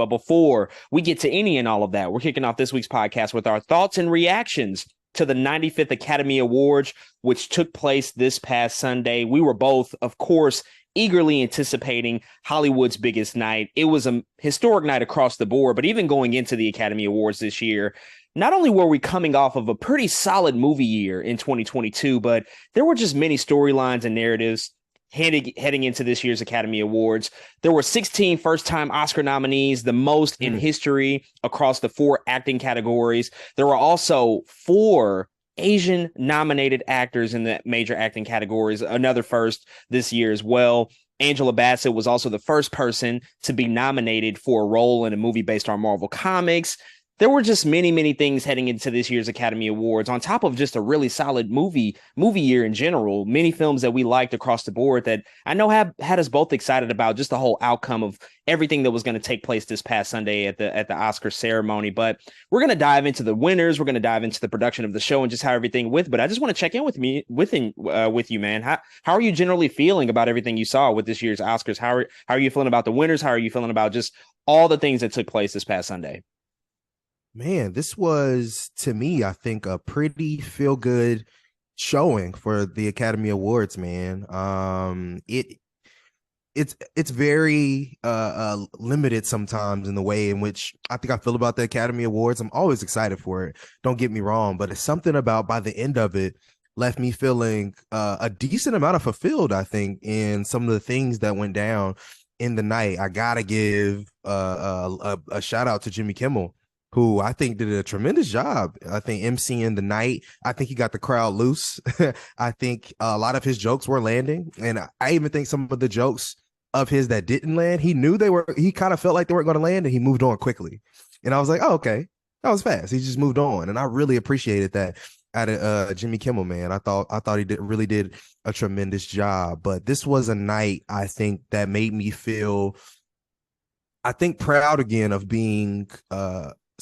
But before we get to any and all of that, we're kicking off this week's podcast with our thoughts and reactions to the 95th Academy Awards, which took place this past Sunday. We were both, of course, eagerly anticipating Hollywood's biggest night. It was a historic night across the board, but even going into the Academy Awards this year, not only were we coming off of a pretty solid movie year in 2022, but there were just many storylines and narratives heading into this year's Academy Awards. There were 16 first-time Oscar nominees, the most in history across the 4 acting categories. There were also 4 Asian-nominated actors in the major acting categories, another first this year as well. Angela Bassett was also the first person to be nominated for a role in a movie based on Marvel Comics. There were just many, many things heading into this year's Academy Awards, on top of just a really solid movie year in general. Many films that we liked across the board that I know have had us both excited about just the whole outcome of everything that was going to take place this past Sunday at the Oscar ceremony. But we're going to dive into the winners. We're going to dive into the production of the show and just how everything went. But I just want to check in with you, man. How are you generally feeling about everything you saw with this year's Oscars? How are you feeling about the winners? How are you feeling about just all the things that took place this past Sunday? Man, this was, to me, I think, a pretty feel-good showing for the Academy Awards, man. It's very limited sometimes in the way in which I think I feel about the Academy Awards. I'm always excited for it, don't get me wrong, but it's something about by the end of it left me feeling a decent amount of fulfilled, I think, in some of the things that went down in the night. I gotta give a shout out to Jimmy Kimmel, who I think did a tremendous job. I think emceeing the night. I think he got the crowd loose. I think a lot of his jokes were landing. And I even think some of the jokes of his that didn't land, he kind of felt like they weren't going to land, and he moved on quickly. And I was like, oh, okay. That was fast. He just moved on. And I really appreciated that out of Jimmy Kimmel, man. I thought he really did a tremendous job. But this was a night, I think, that made me feel, I think, proud again of being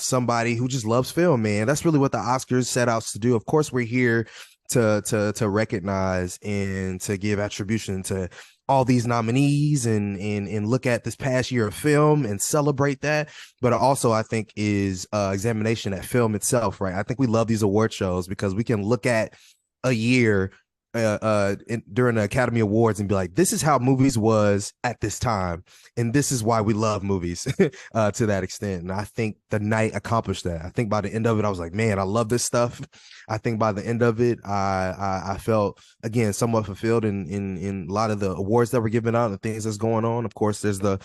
somebody who just loves film, man. That's really what the Oscars set out to do. Of course, we're here to recognize and to give attribution to all these nominees and look at this past year of film and celebrate that. But also, I think, is examination at film itself, right? I think we love these award shows because we can look at a year during the Academy Awards and be like, this is how movies was at this time, and this is why we love movies to that extent. And I think the night accomplished that. I think by the end of it, I was like, man, I love this stuff. I think by the end of it, I felt, again, somewhat fulfilled in a lot of the awards that were given out and things that's going on. Of course, there's the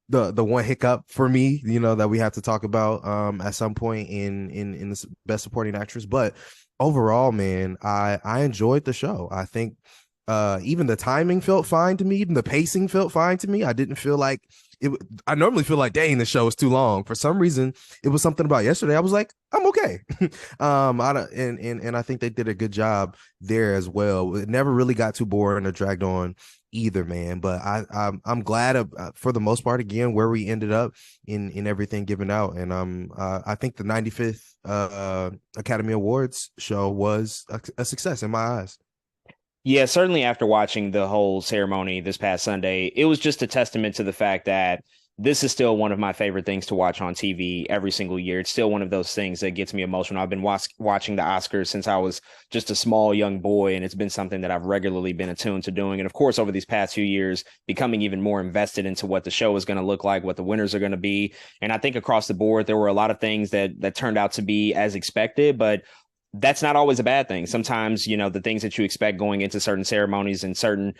one hiccup for me, that we have to talk about at some point in this Best Supporting Actress. But overall, man, I enjoyed the show. I think even the timing felt fine to me. Even the pacing felt fine to me. I didn't feel like it. I normally feel like, dang, the show is too long. For some reason, it was something about yesterday. I was like, I'm okay. And I think they did a good job there as well. It never really got too boring or dragged on either, man. But I'm glad for the most part, again, where we ended up in everything given out. And I think the 95th Academy Awards show was a success in my eyes. Yeah, certainly after watching the whole ceremony this past Sunday, it was just a testament to the fact that this is still one of my favorite things to watch on TV every single year. It's still one of those things that gets me emotional. I've been watching the Oscars since I was just a small young boy, and it's been something that I've regularly been attuned to doing. And of course, over these past few years, becoming even more invested into what the show is going to look like, what the winners are going to be. And I think across the board, there were a lot of things that turned out to be as expected, but that's not always a bad thing. Sometimes, the things that you expect going into certain ceremonies and certain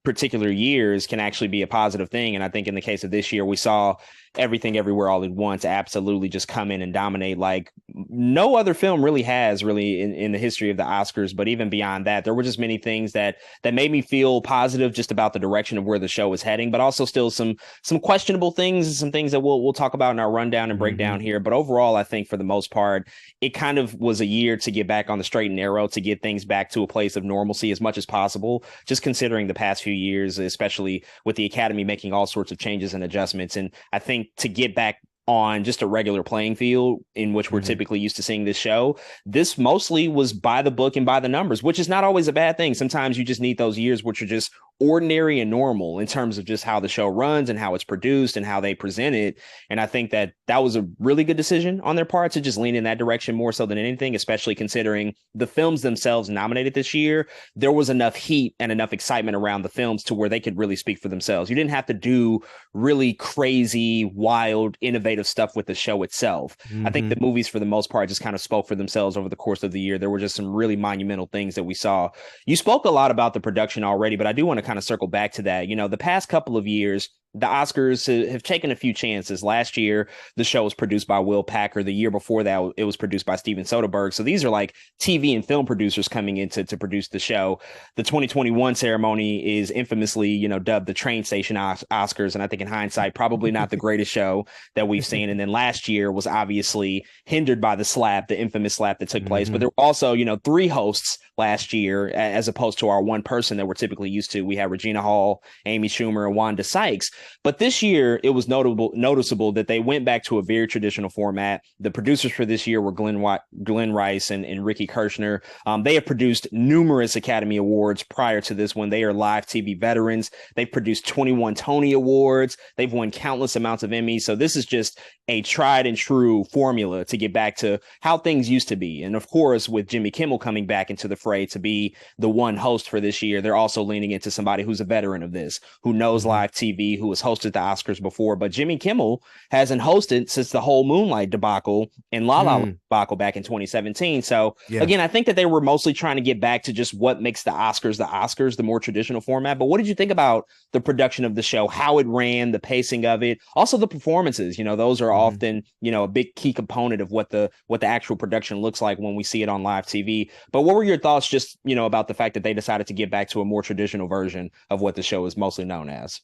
particular years can actually be a positive thing. And I think in the case of this year, we saw Everything Everywhere All at Once absolutely just come in and dominate like no other film really has in the history of the Oscars. But even beyond that, there were just many things that made me feel positive just about the direction of where the show is heading, but also still some questionable things and some things that we'll talk about in our rundown and breakdown here. But overall, I think for the most part, it kind of was a year to get back on the straight and narrow, to get things back to a place of normalcy as much as possible, just considering the past few years, especially with the Academy making all sorts of changes and adjustments. And I think to get back on just a regular playing field in which we're Mhm. typically used to seeing this show. This mostly was by the book and by the numbers, which is not always a bad thing. Sometimes you just need those years which are just ordinary and normal in terms of just how the show runs and how it's produced and how they present it. And I think that that was a really good decision on their part to just lean in that direction more so than anything, especially considering the films themselves nominated this year. There was enough heat and enough excitement around the films to where they could really speak for themselves. You didn't have to do really crazy, wild, innovative stuff with the show itself. I think the Mhm. movies, for the most part, just kind of spoke for themselves over the course of the year. There were just some really monumental things that we saw. You spoke a lot about the production already, but I do want to kind of circle back to that. You know, the past couple of years, the Oscars have taken a few chances. Last year, the show was produced by Will Packer. The year before that, it was produced by Steven Soderbergh. So these are like TV and film producers coming in to produce the show. The 2021 ceremony is infamously, dubbed the train station Oscars. And I think in hindsight, probably not the greatest show that we've seen. And then last year was obviously hindered by the infamous slap that took place. But Mhm. there were also, three hosts last year, as opposed to our one person that we're typically used to. We had Regina Hall, Amy Schumer, and Wanda Sykes. But this year, it was noticeable that they went back to a very traditional format. The producers for this year were Glenn Rice and Ricky Kirshner. They have produced numerous Academy Awards prior to this one. They are live TV veterans. They've produced 21 Tony Awards. They've won countless amounts of Emmys. So this is just a tried and true formula to get back to how things used to be. And of course, with Jimmy Kimmel coming back into the fray to be the one host for this year, they're also leaning into somebody who's a veteran of this, who knows Mhm. live TV, who has hosted the Oscars before. But Jimmy Kimmel hasn't hosted since the whole Moonlight debacle and La La Land Mm. debacle back in 2017. So Yeah. again, I think that they were mostly trying to get back to just what makes the Oscars, the more traditional format. But what did you think about the production of the show, how it ran, the pacing of it, also the performances? Those are Mhm. often, a big key component of what the actual production looks like when we see it on live TV. But what were your thoughts just, about the fact that they decided to get back to a more traditional version of what the show is mostly known as?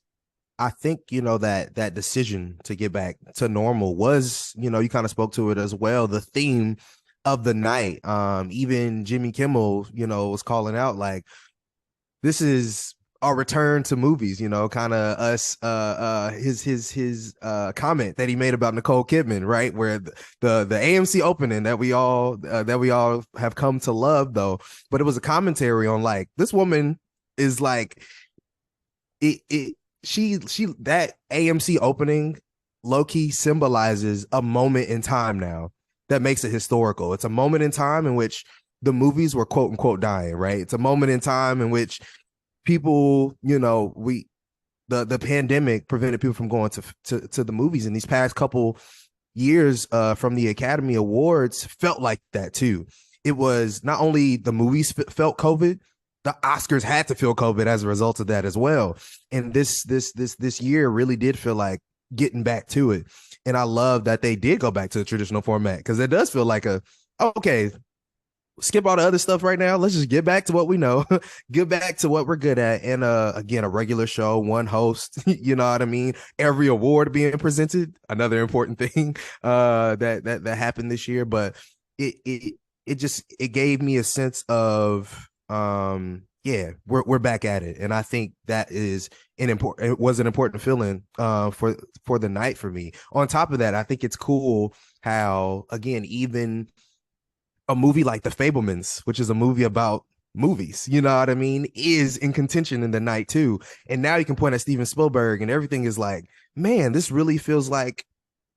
I think, that decision to get back to normal was, you kind of spoke to it as well, the theme of the night. Even Jimmy Kimmel, was calling out like, this is our return to movies, kind of us his comment that he made about Nicole Kidman, right? Where the AMC opening that we all have come to love though, but it was a commentary on like this woman is like it she that AMC opening low key symbolizes a moment in time now that makes it historical. It's a moment in time in which the movies were quote unquote dying, right? It's a moment in time in which people, we the pandemic prevented people from going to the movies, and these past couple years from the Academy Awards felt like that too. It was not only the movies felt COVID, the Oscars had to feel COVID as a result of that as well. And this year really did feel like getting back to it. And I love that they did go back to the traditional format because it does feel like okay, skip all the other stuff right now. Let's just get back to what we know, get back to what we're good at. And again, a regular show, one host, you know what I mean? Every award being presented, another important thing that happened this year. But it gave me a sense of yeah, we're back at it. And I think that is it was an important feeling for the night for me. On top of that, I think it's cool how again, even a movie like The Fablemans, which is a movie about movies, you know what I mean, is in contention in the night too. And now you can point at Steven Spielberg and everything is like, man, this really feels like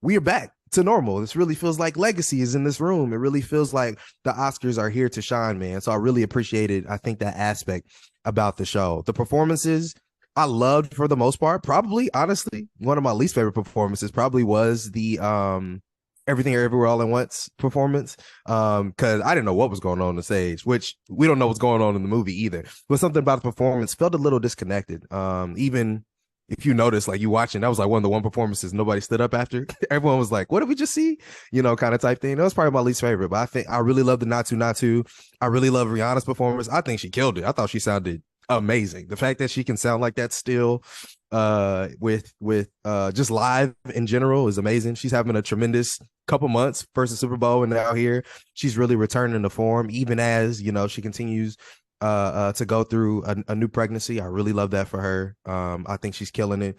we are back to normal. This really feels like legacy is in this room. It really feels like the Oscars are here to shine, man. So I really appreciated, I think, that aspect about the show. The performances I loved for the most part. Probably, honestly, one of my least favorite performances probably was the Everything Everywhere All at Once performance. Because I didn't know what was going on the stage, which we don't know what's going on in the movie either. But something about the performance felt a little disconnected. Even if you notice, like you watching, that was like one of the performances nobody stood up after. Everyone was like, "What did we just see?" Kind of type thing. That was probably my least favorite. But I think I really love the Not To. I really love Rihanna's performance. I think she killed it. I thought she sounded amazing. The fact that she can sound like that still with just live in general is amazing. She's having a tremendous couple months first the Super Bowl and now here she's really returning to form, even as she continues to go through a new pregnancy. I really love that for her. I think she's killing it.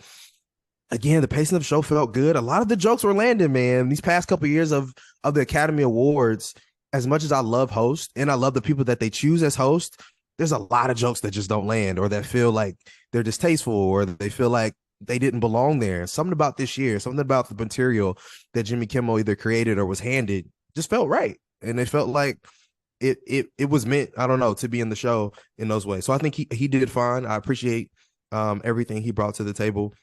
Again, the pacing of the show felt good. A lot of the jokes were landing, man. These past couple of years of the Academy Awards, as much as I love hosts and I love the people that they choose as hosts, there's a lot of jokes that just don't land or that feel like they're distasteful or they feel like they didn't belong there. Something about this year, something about the material that Jimmy Kimmel either created or was handed just felt right. And it felt like it was meant, I don't know, to be in the show in those ways. So I think he did fine. I appreciate everything he brought to the table.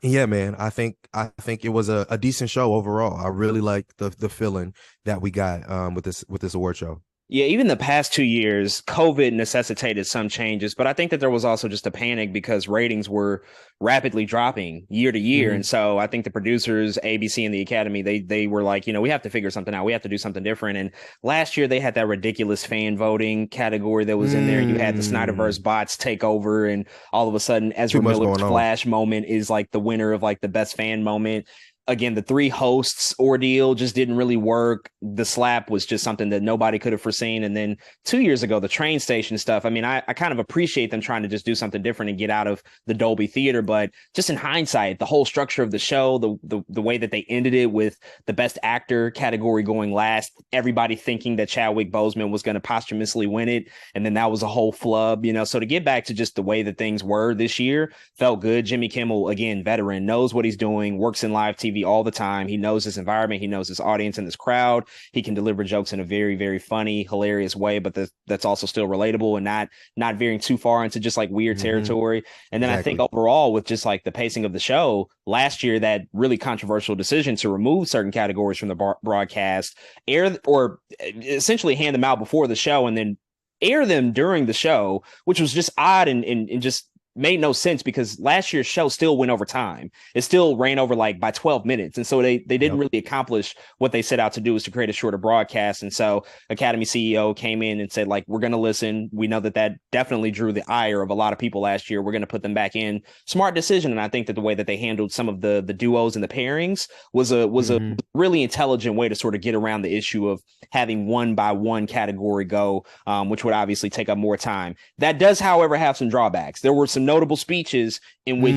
Yeah, man. I think it was a decent show overall. I really like the feeling that we got with this award show. Yeah, even the past 2 years, COVID necessitated some changes, but I think that there was also just a panic because ratings were rapidly dropping year to year. Mm-hmm. And so I think the producers, ABC and the Academy, they were like, we have to figure something out. We have to do something different. And last year they had that ridiculous fan voting category that was in there. You had the Snyderverse bots take over, and all of a sudden Ezra Miller's Flash moment is like the winner of like the best fan moment. Again, the three hosts ordeal just didn't really work. The slap was just something that nobody could have foreseen. And then 2 years ago, the train station stuff. I mean, I kind of appreciate them trying to just do something different and get out of the Dolby Theater. But just in hindsight, the whole structure of the show, the way that they ended it with the best actor category going last, everybody thinking that Chadwick Boseman was going to posthumously win it. And then that was a whole flub, So to get back to just the way that things were this year felt good. Jimmy Kimmel, again, veteran, knows what he's doing, works in live TV all the time. He knows his environment. He knows his audience and his crowd. He can deliver jokes in a very, very funny, hilarious way, but that's also still relatable and not veering too far into just like weird territory. And then exactly. I think overall with just like the pacing of the show last year, that really controversial decision to remove certain categories from the broadcast, air or essentially hand them out before the show and then air them during the show, which was just odd and just made no sense because last year's show still went over time. It still ran over like by 12 minutes. And so they didn't really accomplish what they set out to do, is to create a shorter broadcast. And so Academy CEO came in and said, like, we're going to listen. We know that definitely drew the ire of a lot of people last year. We're going to put them back in. Smart decision. And I think that the way that they handled some of the duos and the pairings was a really intelligent way to sort of get around the issue of having one by one category go, which would obviously take up more time. That does, however, have some drawbacks. There were some notable speeches in which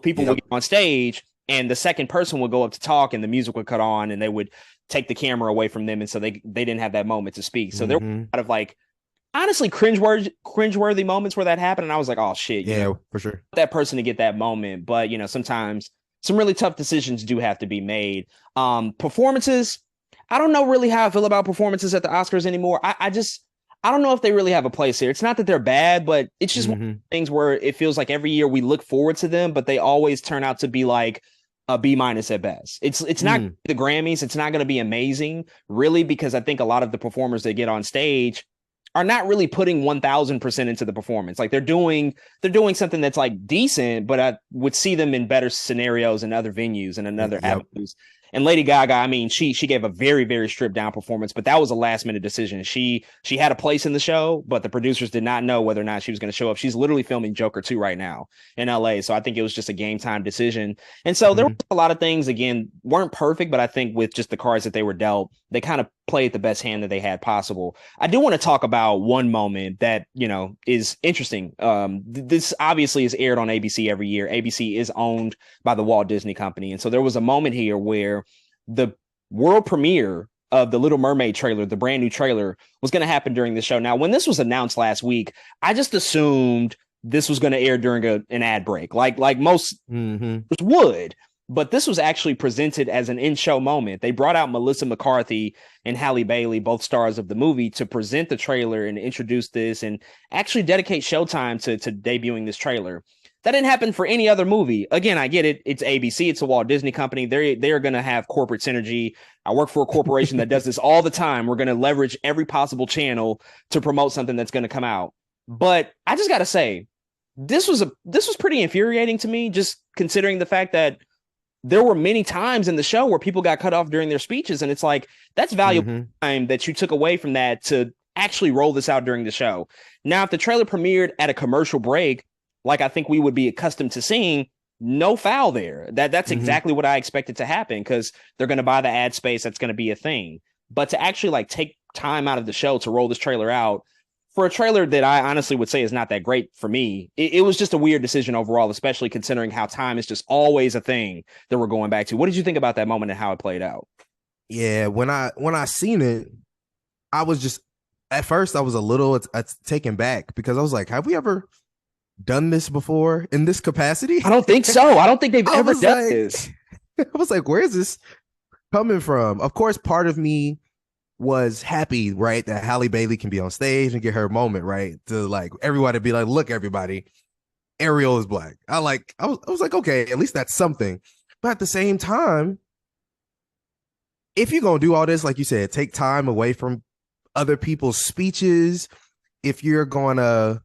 people would get on stage and the second person would go up to talk and the music would cut on and they would take the camera away from them. And so they didn't have that moment to speak. So there were a lot of like, honestly, cringeworthy moments where that happened. And I was like, oh shit. Yeah, for sure. That person to get that moment. But, sometimes some really tough decisions do have to be made. Performances, I don't know really how I feel about performances at the Oscars anymore. I don't know if they really have a place here. It's not that they're bad, but it's just one of the things where it feels like every year we look forward to them, but they always turn out to be like a B- at best. It's not the Grammys. It's not going to be amazing, really, because I think a lot of the performers that get on stage are not really putting 1000% into the performance. Like they're doing something that's like decent, but I would see them in better scenarios and other venues and in other avenues. And Lady Gaga, I mean, she gave a very, very stripped down performance, but that was a last minute decision. She had a place in the show, but the producers did not know whether or not she was going to show up. She's literally filming Joker 2 right now in LA. So I think it was just a game time decision. And so there were a lot of things, again, weren't perfect, but I think with just the cards that they were dealt, they kind of played the best hand that they had possible. I do want to talk about one moment that, is interesting. This obviously is aired on ABC every year. ABC is owned by the Walt Disney Company. And so there was a moment here where the world premiere of the Little Mermaid trailer, the brand new trailer, was going to happen during the show. Now, when this was announced last week, I just assumed this was going to air during an ad break, like most would. But this was actually presented as an in-show moment. They brought out Melissa McCarthy and Halle Bailey, both stars of the movie, to present the trailer and introduce this and actually dedicate Showtime to debuting this trailer. That didn't happen for any other movie. Again, I get it. It's ABC. It's a Walt Disney Company. They're going to have corporate synergy. I work for a corporation that does this all the time. We're going to leverage every possible channel to promote something that's going to come out. But I just got to say, this was pretty infuriating to me, just considering the fact that there were many times in the show where people got cut off during their speeches. And it's like, that's valuable time that you took away from that to actually roll this out during the show. Now, if the trailer premiered at a commercial break, like I think we would be accustomed to seeing, no foul there. That's exactly what I expected to happen, because they're going to buy the ad space. That's going to be a thing. But to actually like take time out of the show to roll this trailer out for a trailer that I honestly would say is not that great for me, it was just a weird decision overall, especially considering how time is just always a thing that we're going back to. What did you think about that moment and how it played out? Yeah, when I seen it, I was just at first I was a little taken back because I was like, have we ever done this before in this capacity? I don't think so. I don't think they've ever done like, this. I was like, where is this coming from? Of course, part of me was happy, right, that Halle Bailey can be on stage and get her moment, right? To like everybody be like, look, everybody, Ariel is black. I was like, okay, at least that's something. But at the same time, if you're gonna do all this, like you said, take time away from other people's speeches, if you're gonna,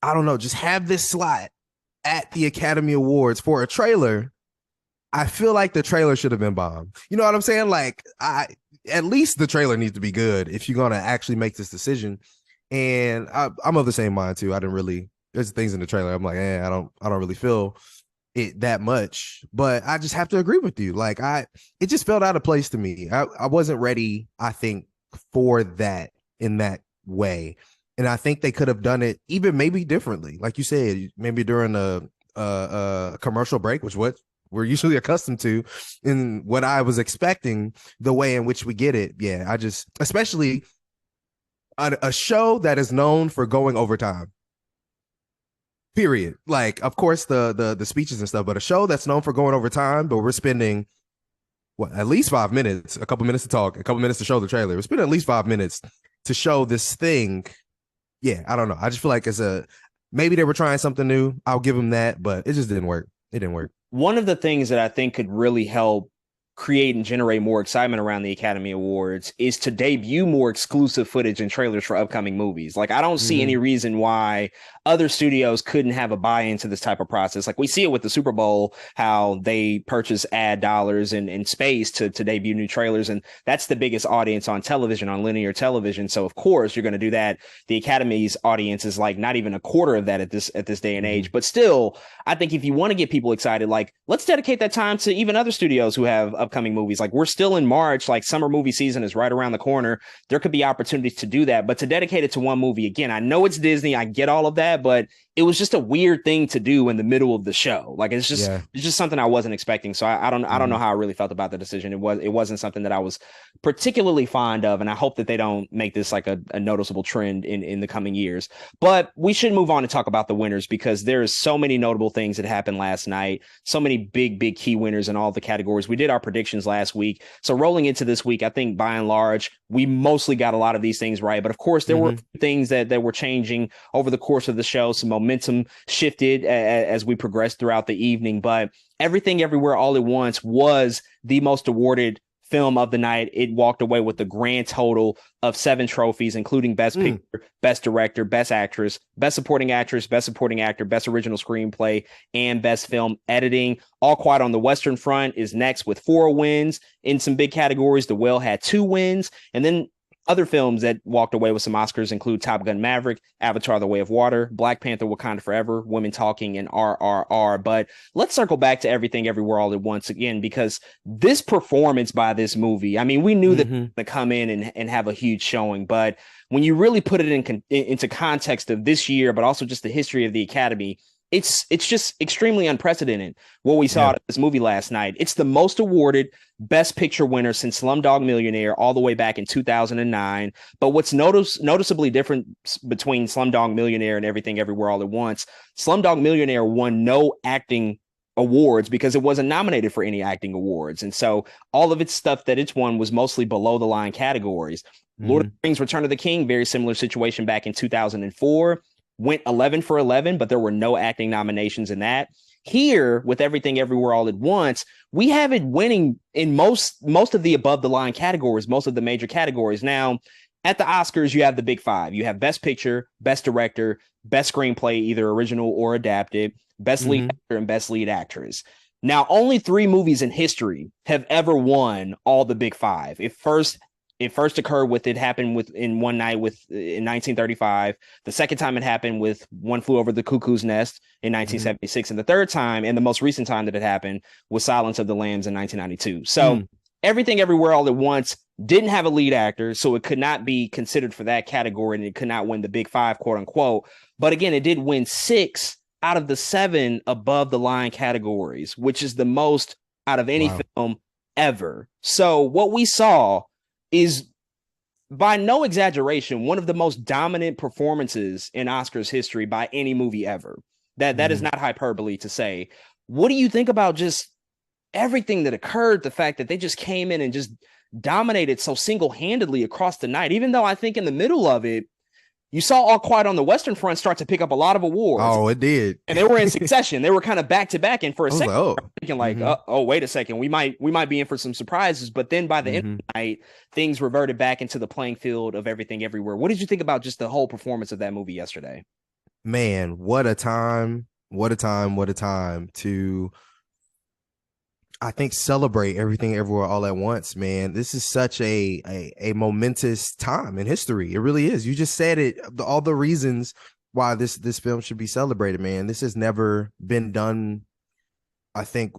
I don't know, just have this slot at the Academy Awards for a trailer, I feel like the trailer should have been bombed. You know what I'm saying? Like, at least the trailer needs to be good if you're gonna actually make this decision. And I'm of the same mind too. I didn't really. There's things in the trailer I'm like, I don't really feel it that much. But I just have to agree with you. Like, it just felt out of place to me. I wasn't ready, I think, for that in that way. And I think they could have done it even maybe differently. Like you said, maybe during a commercial break, which what we're usually accustomed to, and what I was expecting, the way in which we get it. Yeah, I just, especially a show that is known for going overtime. Period. Like, of course, the speeches and stuff, but a show that's known for going over time, but we're spending at least 5 minutes, a couple minutes to talk, a couple minutes to show the trailer. We're spending at least 5 minutes to show this thing. Yeah, I don't know. I just feel like maybe they were trying something new. I'll give them that, but it just didn't work. It didn't work. One of the things that I think could really help create and generate more excitement around the Academy Awards is to debut more exclusive footage and trailers for upcoming movies. Like, I don't see any reason why other studios couldn't have a buy-in to this type of process. Like, we see it with the Super Bowl, how they purchase ad dollars and space to debut new trailers. And that's the biggest audience on television, on linear television. So of course you're going to do that. The Academy's audience is like not even a quarter of that at this day and age. But still, I think if you want to get people excited, like, let's dedicate that time to even other studios who have upcoming movies. Like, we're still in March, like summer movie season is right around the corner. There could be opportunities to do that, but to dedicate it to one movie, again, I know it's Disney, I get all of that, but it was just a weird thing to do in the middle of the show. Like, it's just something I wasn't expecting. So I don't know how I really felt about the decision. It wasn't something that I was particularly fond of, and I hope that they don't make this like a noticeable trend in the coming years. But we should move on and talk about the winners, because there's so many notable things that happened last night. So many big key winners in all the categories. We did our predictions last week. So rolling into this week, I think by and large, we mostly got a lot of these things right. But of course, there were things that were changing over the course of the show. Some momentum shifted as we progressed throughout the evening. But Everything Everywhere All at Once was the most awarded film of the night. It walked away with a grand total of 7 trophies, including Best Picture, Best Director, Best Actress, Best Supporting Actress, Best Supporting Actor, Best Original Screenplay, and Best Film Editing. All Quiet on the Western Front is next with 4 wins in some big categories. The Whale had 2 wins. And then other films that walked away with some Oscars include Top Gun Maverick, Avatar: The Way of Water, Black Panther: Wakanda Forever, Women Talking, and RRR. But let's circle back to Everything Everywhere All at Once again, because this performance by this movie, I mean, we knew that to come in and have a huge showing, but when you really put it into context of this year, but also just the history of the Academy, it's just extremely unprecedented what we saw at this movie last night. It's the most awarded Best Picture winner since Slumdog Millionaire all the way back in 2009. But what's noticeably different between Slumdog Millionaire and Everything Everywhere All at Once, Slumdog Millionaire won no acting awards because it wasn't nominated for any acting awards. And so all of its stuff that it's won was mostly below the line categories. Lord of the Rings: Return of the King, very similar situation back in 2004. Went 11 for 11, but there were no acting nominations in that. Here, with Everything Everywhere All at Once, we have it winning in most of the above the line categories, most of the major categories. Now, at the Oscars, you have the big 5. You have Best Picture, Best Director, Best Screenplay, either original or adapted, Best Lead Actor, and Best Lead Actress. Now, only 3 movies in history have ever won all the big 5. It first occurred with it happened in one night in 1935. The second time it happened with One Flew Over the Cuckoo's Nest in 1976. And the third time, and the most recent time that it happened, was Silence of the Lambs in 1992. So Everything Everywhere All at Once didn't have a lead actor, so it could not be considered for that category, and it could not win the Big Five, quote unquote. But again, it did win 6 out of the 7 above the line categories, which is the most out of any Wow. film ever. So what we saw is, by no exaggeration, one of the most dominant performances in Oscars history by any movie ever. That is Mhm. not hyperbole to say. What do you think about just everything that occurred? The fact that they just came in and just dominated so single-handedly across the night, even though I think in the middle of it, you saw All Quiet on the Western Front start to pick up a lot of awards. Oh, it did. And they were in succession. They were kind of back to back. And for a I was second, like, oh, thinking like, oh, wait a second, we might be in for some surprises. But then by the end of the night, things reverted back into the playing field of everything everywhere. What did you think about just the whole performance of that movie yesterday? Man, what a time. What a time. What a time to, I think, celebrate everything everywhere all at once, man. This is such a momentous time in history. It really is. You just said it, all the reasons why this film should be celebrated, man. This has never been done, I think,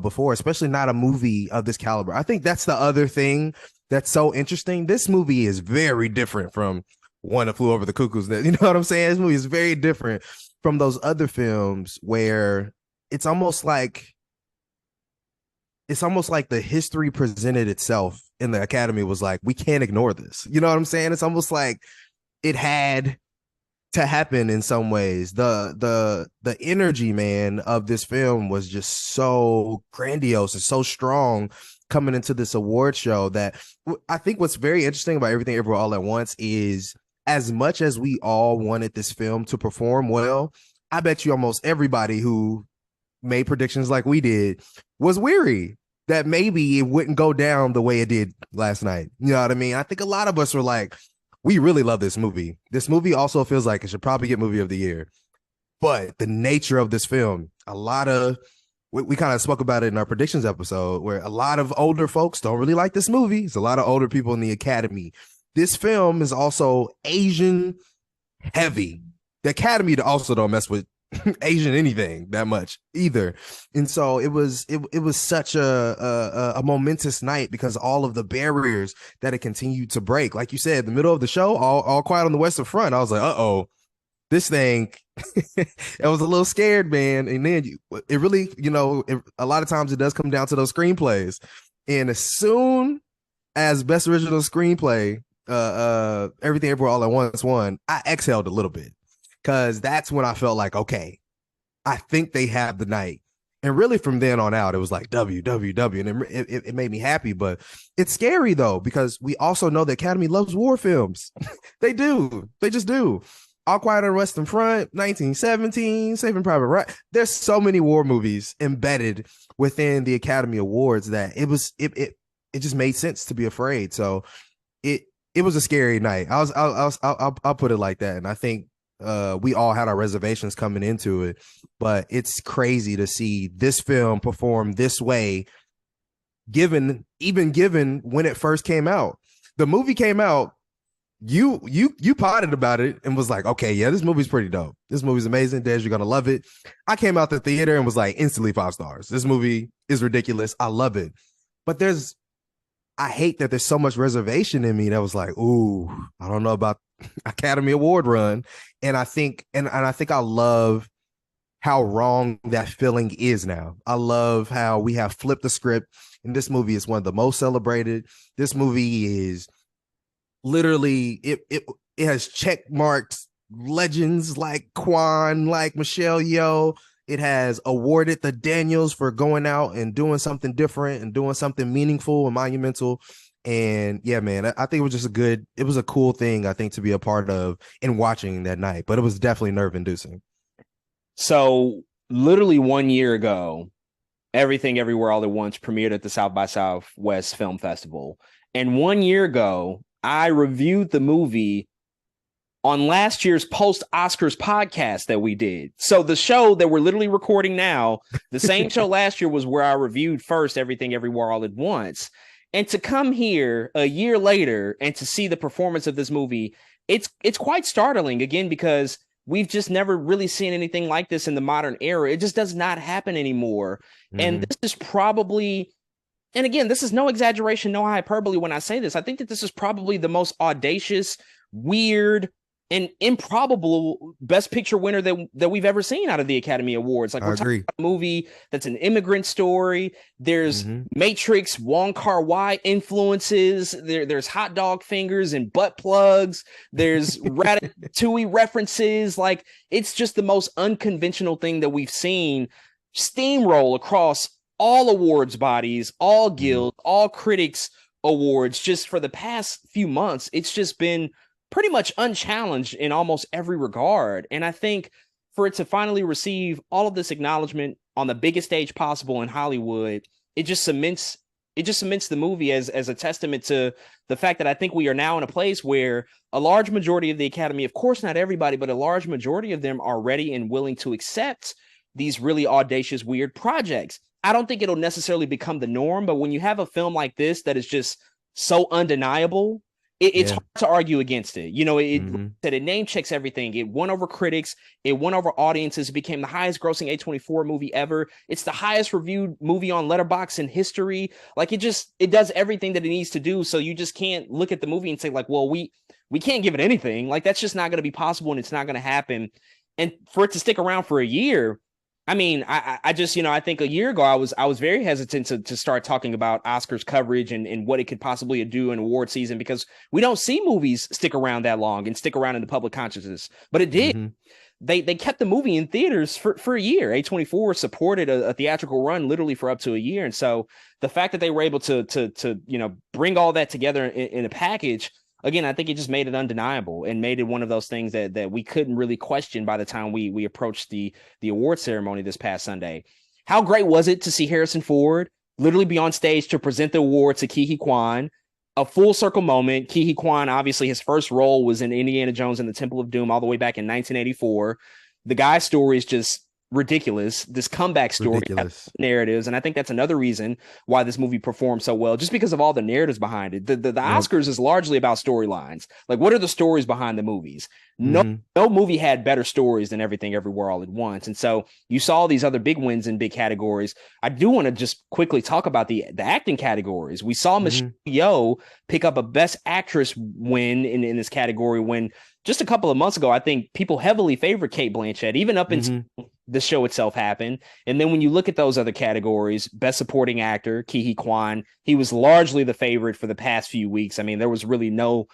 before, especially not a movie of this caliber. I think that's the other thing that's so interesting. This movie is very different from One That Flew Over the Cuckoo's Nest. You know what I'm saying? This movie is very different from those other films where it's almost like the history presented itself in the Academy was like, we can't ignore this. You know what I'm saying? It's almost like it had to happen in some ways. The energy, man, of this film was just so grandiose and so strong coming into this award show that I think what's very interesting about Everything Everywhere All at Once is, as much as we all wanted this film to perform well, I bet you almost everybody who made predictions like we did was weary that maybe it wouldn't go down the way it did last night. You know what I mean? I think a lot of us were like, we really love this movie. This movie also feels like it should probably get movie of the year. But the nature of this film, we kind of spoke about it in our predictions episode, where a lot of older folks don't really like this movie. It's a lot of older people in the Academy. This film is also Asian heavy. The Academy also don't mess with Asian anything that much either. And so it was such a momentous night because all of the barriers that it continued to break. Like you said, the middle of the show, all Quiet on the Western Front, I was like, this thing, I was a little scared, man. And then it really, a lot of times it does come down to those screenplays. And as soon as Best Original Screenplay, Everything Everywhere All at Once won, I exhaled a little bit. Because that's when I felt like, okay, I think they have the night. And really from then on out, it was like W. And it made me happy. But it's scary, though, because we also know the Academy loves war films. They do. They just do. All Quiet on the Western Front, 1917, Saving Private Ryan. There's so many war movies embedded within the Academy Awards that it just made sense to be afraid. So it was a scary night. I'll put it like that. And I think we all had our reservations coming into it, but it's crazy to see this film perform this way, given when it first came out. The movie came out, you potted about it and was like, okay, yeah, this movie's pretty dope. This movie's amazing. Des, you're gonna love it. I came out the theater and was like instantly 5 stars. This movie is ridiculous. I love it. But I hate that there's so much reservation in me that was like, ooh, I don't know about Academy Award run. And I think I love how wrong that feeling is now. I love how we have flipped the script, and this movie is one of the most celebrated. This movie is literally it has check marked legends like Quan, like Michelle Yeoh. It has awarded the Daniels for going out and doing something different and doing something meaningful and monumental. And yeah, man, I think it was a cool thing, I think, to be a part of in watching that night, but it was definitely nerve inducing. So literally 1 year ago, Everything Everywhere All at Once premiered at the South by Southwest Film Festival. And 1 year ago, I reviewed the movie on last year's post-Oscars podcast that we did. So the show that we're literally recording now, the same show last year was where I reviewed first Everything Everywhere All at Once. And to come here a year later and to see the performance of this movie, it's quite startling, again, because we've just never really seen anything like this in the modern era. It just does not happen anymore. Mm-hmm. And this is probably and again, this is no exaggeration, no hyperbole when I say this. I think that this is probably the most audacious, weird, and improbable Best Picture winner that we've ever seen out of the Academy Awards. Like, I we're talking agree. about a movie that's an immigrant story. There's Hmm. Matrix, Wong Kar-wai influences. There's hot dog fingers and butt plugs. There's Ratatouille references. Like, it's just the most unconventional thing that we've seen steamroll across all awards bodies, all Hmm. guilds, all critics awards just for the past few months. It's just been pretty much unchallenged in almost every regard. And I think for it to finally receive all of this acknowledgement on the biggest stage possible in Hollywood, it just cements the movie as a testament to the fact that I think we are now in a place where a large majority of the Academy, of course not everybody, but a large majority of them are ready and willing to accept these really audacious, weird projects. I don't think it'll necessarily become the norm, but when you have a film like this that is just so undeniable, it's Yeah. hard to argue against it. You know, Hmm. it name checks everything. It won over critics. It won over audiences. It became the highest grossing A24 movie ever. It's the highest reviewed movie on Letterboxd in history. Like, it does everything that it needs to do. So you just can't look at the movie and say like, well, we can't give it anything. Like, that's just not going to be possible, and it's not going to happen. And for it to stick around for a year, I mean, I just, I think a year ago I was very hesitant to start talking about Oscars coverage and what it could possibly do in award season, because we don't see movies stick around that long and stick around in the public consciousness. But it did. Hmm. They kept the movie in theaters for a year. A24 supported a theatrical run literally for up to a year. And so the fact that they were able to bring all that together in a package, again, I think it just made it undeniable and made it one of those things that we couldn't really question by the time we approached the award ceremony this past Sunday. How great was it to see Harrison Ford literally be on stage to present the award to Ke Huy Quan? A full circle moment. Ke Huy Quan, obviously, his first role was in Indiana Jones and the Temple of Doom all the way back in 1984. The guy's story is just ridiculous. This comeback story Ridiculous. narratives, and I think that's another reason why this movie performed so well, just because of all the narratives behind it. The Yep. Oscars is largely about storylines. Like, what are the stories behind the movies? No, Hmm. no movie had better stories than Everything Everywhere All at Once. And so you saw these other big wins in big categories. I do want to just quickly talk about the acting categories. We saw Michelle Hmm. Yeoh pick up a Best Actress win in this category when just a couple of months ago, I think people heavily favored Cate Blanchett, even up until Hmm. the show itself happened. And then when you look at those other categories, Best Supporting Actor, Ke Huy Quan, he was largely the favorite for the past few weeks. I mean, there was really no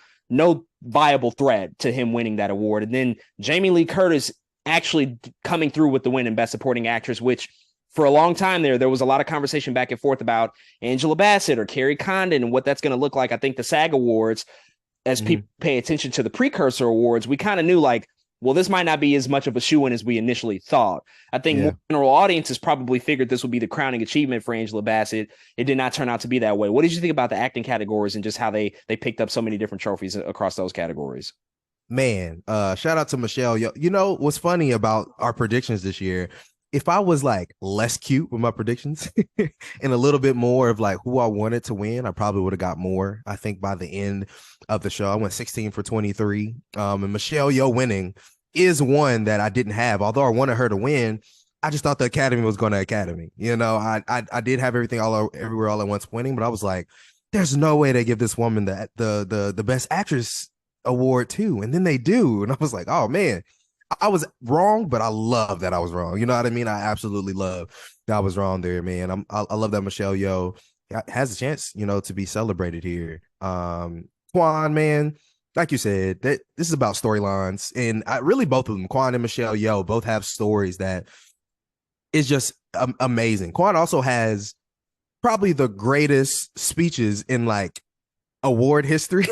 viable threat to him winning that award. And then Jamie Lee Curtis actually coming through with the win in Best Supporting Actress, which for a long time there was a lot of conversation back and forth about Angela Bassett or Carrie Condon and what that's going to look like. I think the SAG Awards, as Hmm. people pay attention to the precursor awards, we kind of knew like, well, this might not be as much of a shoe-in as we initially thought. I think more Yeah. general audiences probably figured this would be the crowning achievement for Angela Bassett. It did not turn out to be that way. What did you think about the acting categories and just how they picked up so many different trophies across those categories? Man, shout out to Michelle. You know what's funny about our predictions this year? If I was like less cute with my predictions and a little bit more of like who I wanted to win, I probably would have got more. I think by the end of the show, I went 16 for 23. And Michelle Yeoh winning is one that I didn't have. Although I wanted her to win, I just thought the Academy was going to Academy. You know, I did have everything everywhere all at once winning, but I was like, there's no way they give this woman the best actress award too, and then they do, and I was like, oh man, I was wrong, but I love that I was wrong. You know what I mean? I absolutely love that I was wrong there, man. I love that Michelle Yeoh has a chance, to be celebrated here. Quan, man, like you said, that this is about storylines, and really both of them, Quan and Michelle Yeoh, both have stories that is just amazing. Quan also has probably the greatest speeches in like award history.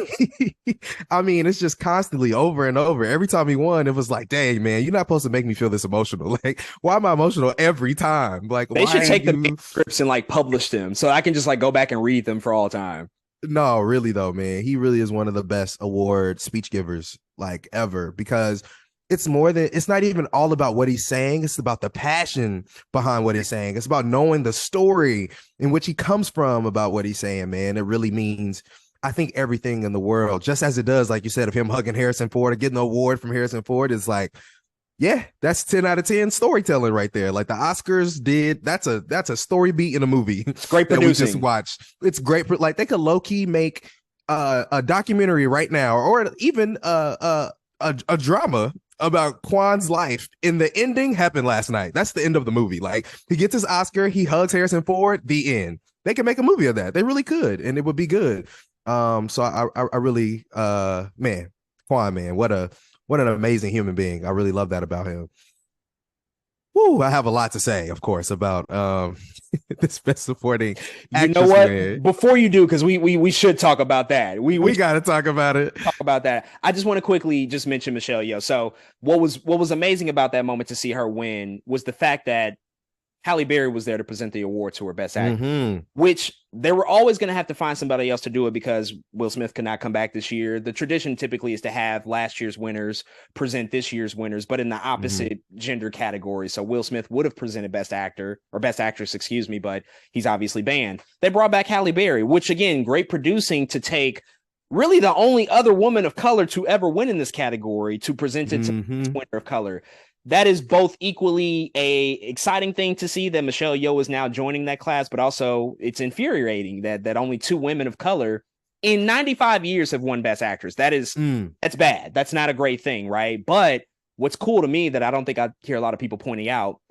I mean, it's just constantly over and over. Every time he won, it was like, dang, man, you're not supposed to make me feel this emotional. Like, why am I emotional every time? Like, They why should are take the you? scripts and like publish them so I can just like go back and read them for all time. No, really though, man. He really is one of the best award speech givers like ever, because it's not even all about what he's saying. It's about the passion behind what he's saying. It's about knowing the story in which he comes from about what he's saying, man. It really means, I think, everything in the world, just as it does, like you said, of him hugging Harrison Ford or getting an award from Harrison Ford is like, Yeah, that's 10 out of 10 storytelling right there. Like the Oscars did, that's a story beat in a movie It's great that we just producing. watched. It's great. Like they could low key make a documentary right now, or even a drama about Kwan's life. And the ending happened last night. That's the end of the movie. Like he gets his Oscar, he hugs Harrison Ford. The end. They could make a movie of that. They really could, and it would be good. So I really man, Kwan, man, what an amazing human being. I really love that about him. Woo, I have a lot to say, of course, about this best supporting You know actress what? win. Before you do, because we should talk about that. We We got to talk about it. talk about that. I just want to quickly just mention Michelle Yeoh. So what was amazing about that moment to see her win was the fact that Halle Berry was there to present the award to her best actor, Mm-hmm. which they were always going to have to find somebody else to do it because Will Smith could not come back this year. The tradition typically is to have last year's winners present this year's winners, but in the opposite gender category. So Will Smith would have presented best actor or best actress, excuse me, but he's obviously banned. They brought back Halle Berry, which again, great producing to take really the only other woman of color to ever win in this category to present it to the winner of color. That is both equally a exciting thing to see that Michelle Yeoh is now joining that class, but also it's infuriating that only two women of color in 95 years have won Best Actress. That's bad. That's not a great thing, right? But what's cool to me that I don't think I hear a lot of people pointing out,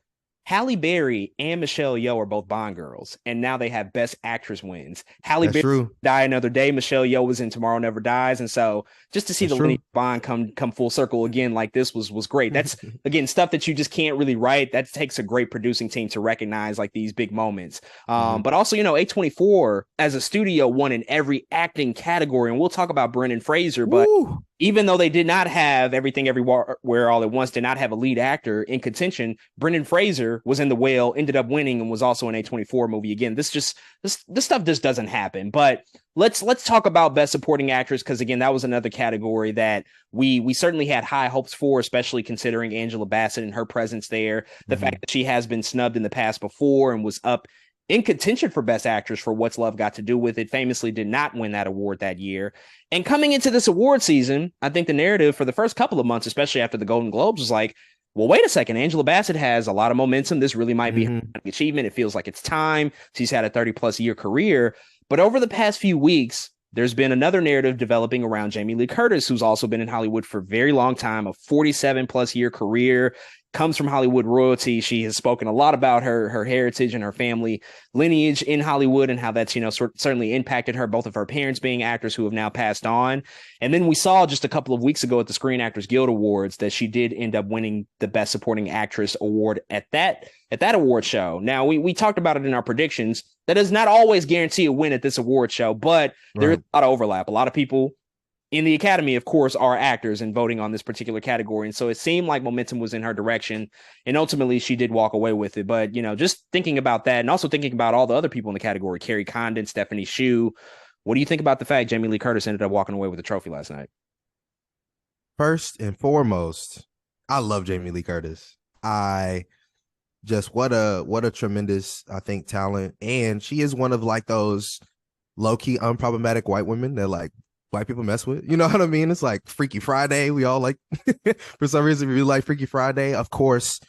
Halle Berry and Michelle Yeoh are both Bond girls, and now they have Best Actress wins. Halle That's Berry true. Die Another Day. Michelle Yeoh was in Tomorrow Never Dies, and so just to see That's the true. lineage of Bond come full circle again like this was great. That's again stuff that you just can't really write. That takes a great producing team to recognize like these big moments. But also A24 as a studio won in every acting category, and we'll talk about Brendan Fraser, but Woo. even though they did not have Everything Everywhere All at Once, did not have a lead actor in contention, Brendan Fraser was in The Whale, ended up winning, and was also in A24 movie. Again, this stuff just doesn't happen. But let's talk about Best Supporting Actress, because again, that was another category that we certainly had high hopes for, especially considering Angela Bassett and her presence there. The fact that she has been snubbed in the past before and was up in contention for Best Actress for What's Love Got to Do with It, famously did not win that award that year. And coming into this award season, I think the narrative for the first couple of months, especially after the Golden Globes, was like, well, wait a second. Angela Bassett has a lot of momentum. This really might be her achievement. It feels like it's time. She's had a 30-plus year career. But over the past few weeks, there's been another narrative developing around Jamie Lee Curtis, who's also been in Hollywood for a very long time, a 47-plus year career, comes from Hollywood royalty. She has spoken a lot about her heritage and her family lineage in Hollywood and how that's, certainly impacted her, both of her parents being actors who have now passed on. And then we saw just a couple of weeks ago at the Screen Actors Guild Awards that she did end up winning the Best Supporting Actress award at that award show. Now, we talked about it in our predictions. That does not always guarantee a win at this award show, but there is a lot of overlap. A lot of people in the Academy, of course, are actors and voting on this particular category. And so it seemed like momentum was in her direction. And ultimately, she did walk away with it. But, just thinking about that and also thinking about all the other people in the category, Carrie Condon, Stephanie Hsu, what do you think about the fact Jamie Lee Curtis ended up walking away with the trophy last night? First and foremost, I love Jamie Lee Curtis. I just what a tremendous, I think, talent. And she is one of like those low-key unproblematic white women that like white people mess with. You know what I mean? It's like Freaky Friday. We all like for some reason we really like Freaky Friday. Of course,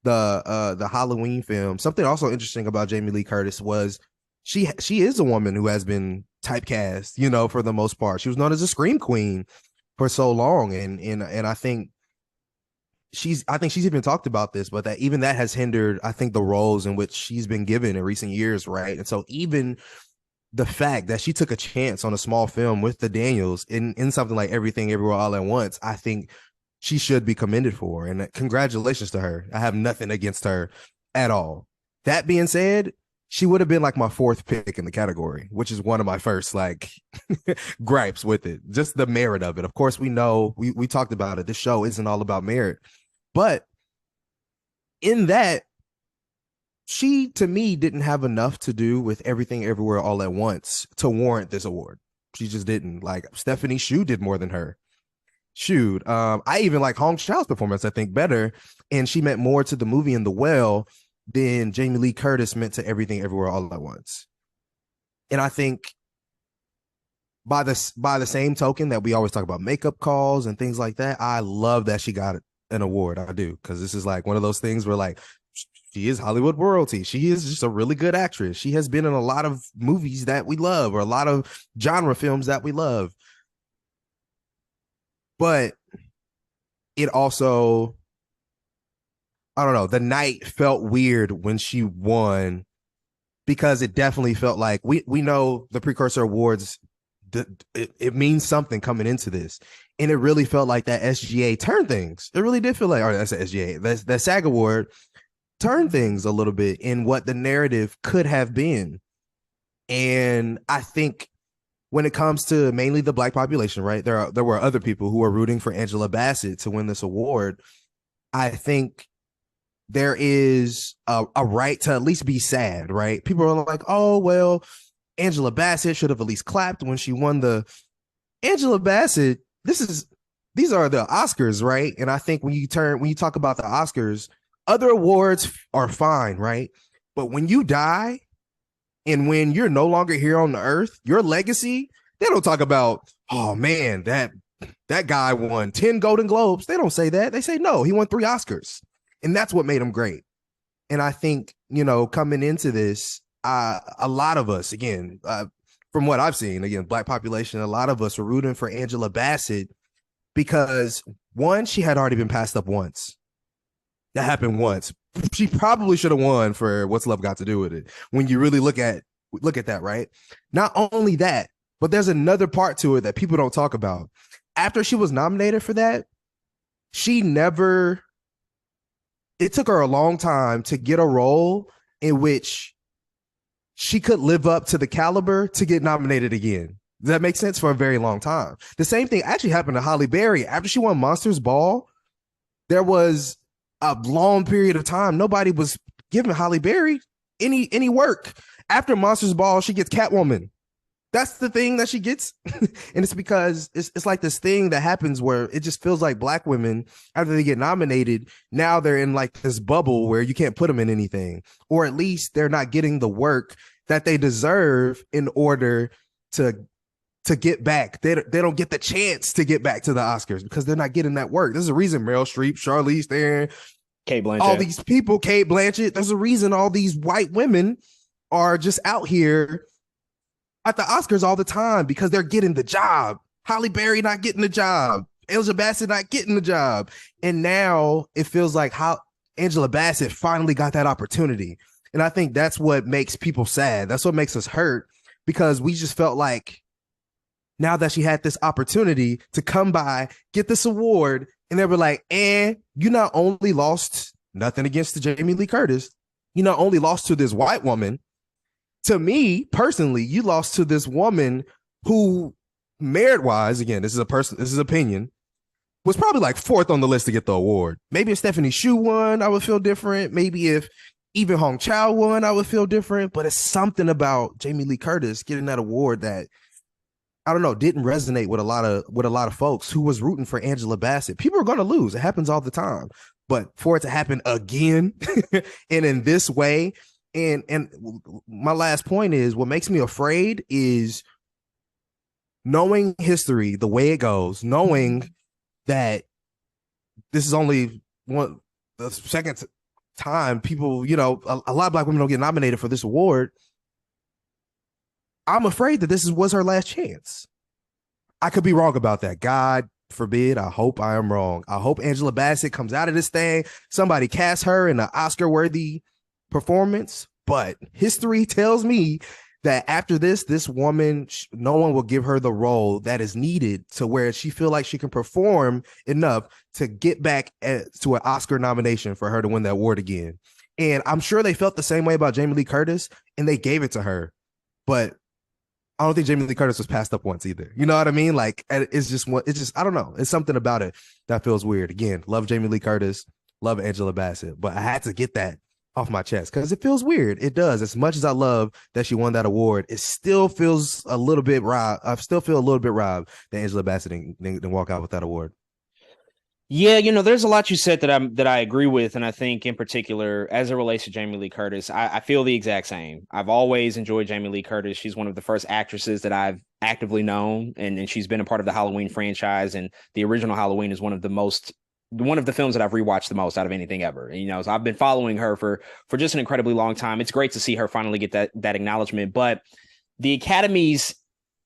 the Halloween film. Something also interesting about Jamie Lee Curtis was she is a woman who has been typecast, for the most part. She was known as a scream queen for so long. And I think she's even talked about this, but that even that has hindered, I think, the roles in which she's been given in recent years, right? And so even the fact that she took a chance on a small film with the Daniels in something like Everything Everywhere All at Once, I think she should be commended for. And congratulations to her. I have nothing against her at all. That being said, she would have been like my fourth pick in the category, which is one of my first like gripes with it. Just the merit of it. Of course, we know we talked about it. This show isn't all about merit, but in that, she, to me, didn't have enough to do with Everything Everywhere All at Once to warrant this award. She just didn't. Like, Stephanie Hsu did more than her. Shoot. I even like Hong Shao's performance, I think, better. And she meant more to the movie in The Well than Jamie Lee Curtis meant to Everything Everywhere All at Once. And I think by the same token that we always talk about makeup calls and things like that, I love that she got an award. I do, because this is like one of those things where like she is Hollywood royalty. She is just a really good actress. She has been in a lot of movies that we love, or a lot of genre films that we love. But it also, I don't know, the night felt weird when she won, because it definitely felt like we know the precursor awards, it means something coming into this. And it really felt like that SGA turned things. It really did feel like, or that's the SGA, that SAG award turned things a little bit in what the narrative could have been. And I think when it comes to mainly the Black population, right, there were other people who were rooting for Angela Bassett to win this award. I think there is a right to at least be sad, right? People are like, oh, well, Angela Bassett should have at least clapped when she won the Angela Bassett. These are the Oscars, right? And I think when you talk about the Oscars, other awards are fine, right? But when you die and when you're no longer here on the earth, your legacy, they don't talk about, oh man, that guy won 10 Golden Globes. They don't say that. They say, no, he won 3 Oscars. And that's what made him great. And I think, coming into this, a lot of us, again, from what I've seen, again, Black population, a lot of us were rooting for Angela Bassett because, one, she had already been passed up once. That happened once. She probably should have won for What's Love Got to Do with It. When you really look at that, right? Not only that, but there's another part to it that people don't talk about. After she was nominated for that, it took her a long time to get a role in which she could live up to the caliber to get nominated again. Does that make sense? For a very long time. The same thing actually happened to Halle Berry. After she won Monsters Ball, there was a long period of time nobody was giving Halle Berry any work. After Monsters Ball, she gets Catwoman. That's the thing that she gets. And it's because it's like this thing that happens where it just feels like Black women, after they get nominated, now they're in like this bubble where you can't put them in anything, or at least they're not getting the work that they deserve in order to get back. They don't get the chance to get back to the Oscars because they're not getting that work. There's a reason Meryl Streep, Charlize Theron, Kate Blanchett, all these people, Kate Blanchett, there's a reason all these white women are just out here at the Oscars all the time, because they're getting the job. Halle Berry not getting the job. Angela Bassett not getting the job. And now it feels like how Angela Bassett finally got that opportunity. And I think that's what makes people sad. That's what makes us hurt, because we just felt like now that she had this opportunity to come by, get this award, and they were like, you not only lost, nothing against the Jamie Lee Curtis, you not only lost to this white woman, to me personally, you lost to this woman who, merit-wise, again, this is opinion, was probably like 4th on the list to get the award. Maybe if Stephanie Hsu won, I would feel different. Maybe if even Hong Chow won, I would feel different. But it's something about Jamie Lee Curtis getting that award that, I don't know, didn't resonate with a lot of folks who was rooting for Angela Bassett. People are going to lose. It happens all the time. But for it to happen again and in this way, and my last point is, what makes me afraid is knowing history the way it goes, knowing that this is only the second time people, a lot of Black women don't get nominated for this award. I'm afraid that this was her last chance. I could be wrong about that. God forbid. I hope I am wrong. I hope Angela Bassett comes out of this thing. Somebody casts her in an Oscar-worthy performance. But history tells me that after this woman, no one will give her the role that is needed to where she feel like she can perform enough to get back to an Oscar nomination for her to win that award again. And I'm sure they felt the same way about Jamie Lee Curtis, and they gave it to her. But I don't think Jamie Lee Curtis was passed up once either. You know what I mean? Like, it's just, I don't know. It's something about it that feels weird. Again, love Jamie Lee Curtis, love Angela Bassett, but I had to get that off my chest because it feels weird. It does. As much as I love that she won that award, it still feels a little bit robbed. I still feel a little bit robbed that Angela Bassett didn't walk out with that award. Yeah, there's a lot you said that I agree with, and I think in particular, as it relates to Jamie Lee Curtis, I feel the exact same. I've always enjoyed Jamie Lee Curtis. She's one of the first actresses that I've actively known, and she's been a part of the Halloween franchise, and the original Halloween is one of the most one of the films that I've rewatched the most out of anything ever. You know, so I've been following her for just an incredibly long time. It's great to see her finally get that acknowledgement, but the Academy's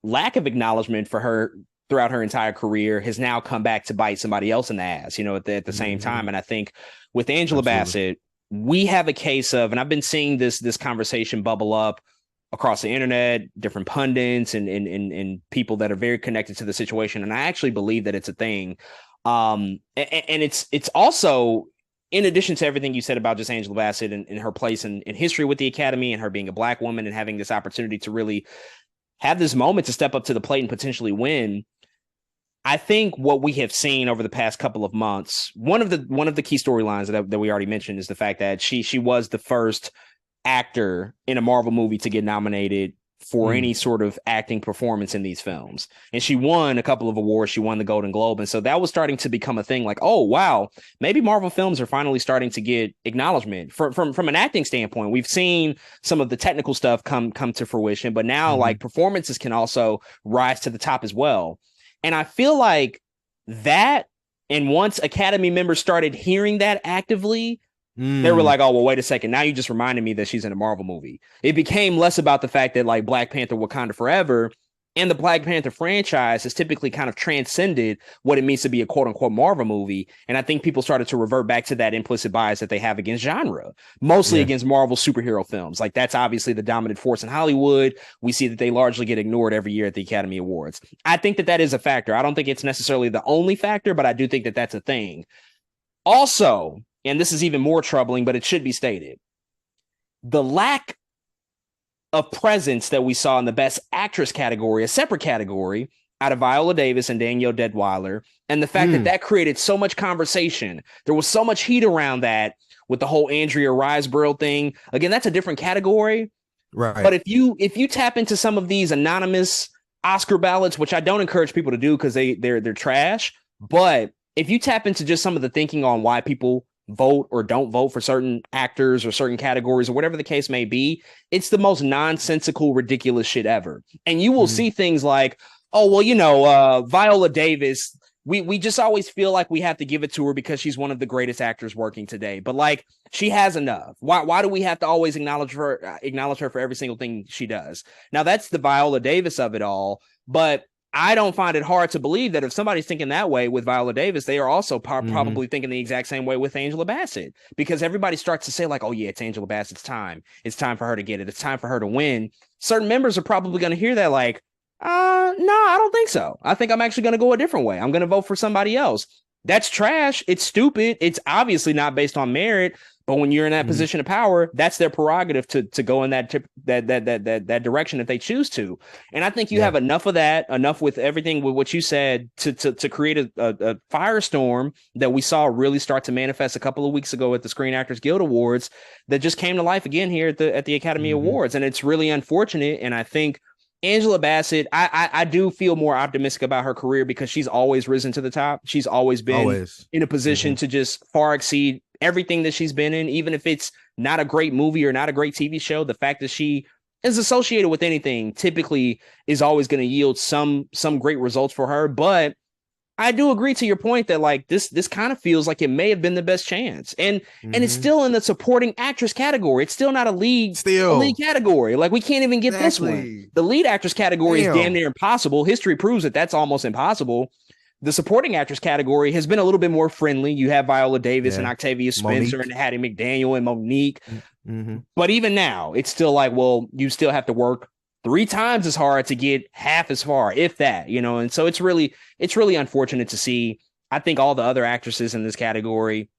lack of acknowledgement for her throughout her entire career has now come back to bite somebody else in the ass, you know, at the same time. And I think with Angela Bassett, we have a case of, and I've been seeing this conversation bubble up across the internet, different pundits and people that are very connected to the situation. And I actually believe that it's a thing. And it's also, in addition to everything you said about just Angela Bassett and her place in history with the Academy and her being a Black woman and having this opportunity to really have this moment to step up to the plate and potentially win. I think what we have seen over the past couple of months, one of the key storylines that we already mentioned is the fact that she was the first actor in a Marvel movie to get nominated for any sort of acting performance in these films. And she won a couple of awards. She won the Golden Globe. And so that was starting to become a thing like, oh, wow, maybe Marvel films are finally starting to get acknowledgement from an acting standpoint. We've seen some of the technical stuff come to fruition, but now like performances can also rise to the top as well. And I feel like that, and once Academy members started hearing that actively, they were like, oh, well, wait a second. Now you just reminded me that she's in a Marvel movie. It became less about the fact that like Black Panther Wakanda Forever and the Black Panther franchise has typically kind of transcended what it means to be a quote unquote Marvel movie. And I think people started to revert back to that implicit bias that they have against genre, mostly against Marvel superhero films. Like that's obviously the dominant force in Hollywood. We see that they largely get ignored every year at the Academy Awards. I think that is a factor. I don't think it's necessarily the only factor, but I do think that that's a thing. Also, and this is even more troubling, but it should be stated, the lack of presence that we saw in the Best Actress category, a separate category, out of Viola Davis and Danielle Deadwyler, and the fact that created so much conversation. There was so much heat around that with the whole Andrea Riseborough thing. Again, that's a different category. Right. But if you tap into some of these anonymous Oscar ballots, which I don't encourage people to do because they're trash, but if you tap into just some of the thinking on why people vote or don't vote for certain actors or certain categories or whatever the case may be, it's the most nonsensical, ridiculous shit ever. And you will see things like, oh, well, you know, Viola Davis, we just always feel like we have to give it to her because she's one of the greatest actors working today. But like, she has enough. Why do we have to always acknowledge her for every single thing she does? Now, that's the Viola Davis of it all. But I don't find it hard to believe that if somebody's thinking that way with Viola Davis, they are also probably thinking the exact same way with Angela Bassett, because everybody starts to say like, oh yeah, it's Angela Bassett's time. It's time for her to get it. It's time for her to win. Certain members are probably going to hear that like, no, I don't think so. I think I'm actually going to go a different way. I'm going to vote for somebody else. That's trash. It's stupid. It's obviously not based on merit. But when you're in that position of power, that's their prerogative to go in that direction if they choose to. And I think you have enough of that, enough with everything with what you said to create a firestorm that we saw really start to manifest a couple of weeks ago at the Screen Actors Guild Awards that just came to life again here at the Academy Awards. And it's really unfortunate. And I think Angela Bassett, I do feel more optimistic about her career because she's always risen to the top. She's always been in a position to just far exceed everything that she's been in, even if it's not a great movie or not a great TV show. The fact that she is associated with anything typically is always going to yield some great results for her. But I do agree to your point that like this kind of feels like it may have been the best chance, and it's still in the supporting actress category. It's still not a lead category. Like we can't even get this one. The lead actress category is damn near impossible. History proves that that's almost impossible. The supporting actress category has been a little bit more friendly. You have Viola Davis and Octavia Spencer and Hattie McDaniel and Monique. But even now, it's still like, well, you still have to work 3 times as hard to get half as far, if that, you know. And so it's really unfortunate to see. I think all the other actresses in this category,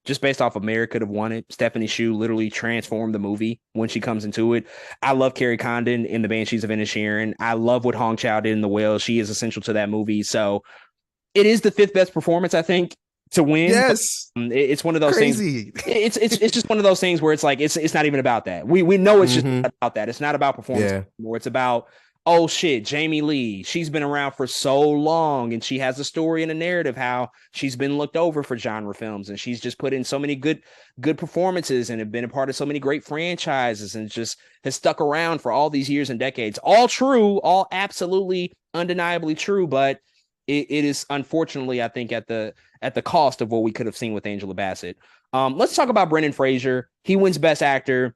just based off of merit, could have won it. Stephanie Hsu literally transformed the movie when she comes into it. I love Carrie Condon in The Banshees of Inisherin. I love what Hong Chow did in The Whale. She is essential to that movie. So it is the 5th best performance, I think, to win. Yes, it's one of those things. It's just one of those things where it's like it's not even about that. We know it's just not about that. It's not about performance anymore. It's about, oh shit, Jamie Lee. She's been around for so long, and she has a story and a narrative how she's been looked over for genre films, and she's just put in so many good performances and have been a part of so many great franchises, and just has stuck around for all these years and decades. All true, all absolutely undeniably true, but it is unfortunately, I think, at the cost of what we could have seen with Angela Bassett. Let's talk about Brendan Fraser. He wins Best Actor.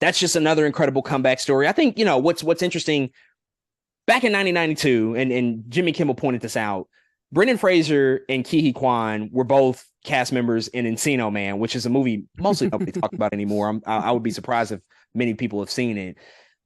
That's just another incredible comeback story. I think, what's interesting, back in 1992, and Jimmy Kimmel pointed this out, Brendan Fraser and Ke Huy Quan were both cast members in Encino Man, which is a movie mostly nobody talks about anymore. I would be surprised if many people have seen it.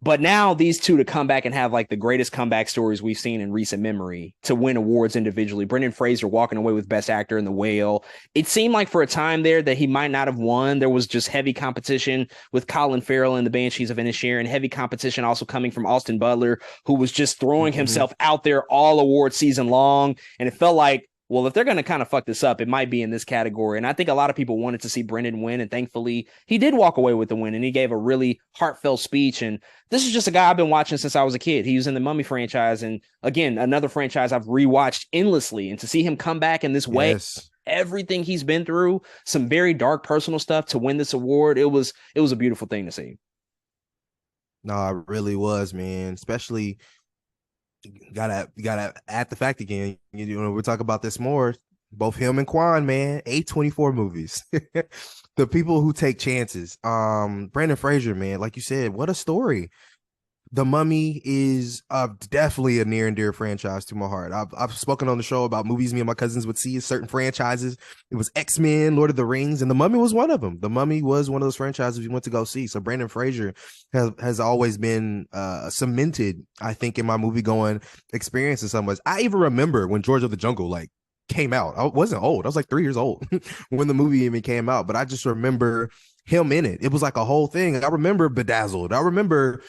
But now these two to come back and have like the greatest comeback stories we've seen in recent memory, to win awards individually. Brendan Fraser walking away with Best Actor in The Whale. It seemed like for a time there that he might not have won. There was just heavy competition with Colin Farrell and The Banshees of Inisherin, heavy competition also coming from Austin Butler, who was just throwing himself out there all award season long. And it felt like, well, if they're going to kind of fuck this up, it might be in this category. And I think a lot of people wanted to see Brendan win. And thankfully, he did walk away with the win. And he gave a really heartfelt speech. And this is just a guy I've been watching since I was a kid. He was in the Mummy franchise. And again, another franchise I've rewatched endlessly. And to see him come back in this way, everything he's been through, some very dark personal stuff, to win this award, it was a beautiful thing to see. No, it really was, man. Especially, you gotta add the fact again. We'll talk about this more. Both him and Quan, man, A24 movies. The people who take chances. Brendan Fraser, man, like you said, what a story. The Mummy is definitely a near and dear franchise to my heart. I've spoken on the show about movies me and my cousins would see, certain franchises. It was X-Men, Lord of the Rings, and The Mummy was one of them. The Mummy was one of those franchises we went to go see. So Brendan Fraser has always been cemented, I think, in my movie-going experience in some ways. I even remember when George of the Jungle came out. I wasn't old. I was like 3 years old when the movie even came out, but I just remember him in it. It was like a whole thing. I remember Bedazzled. I remember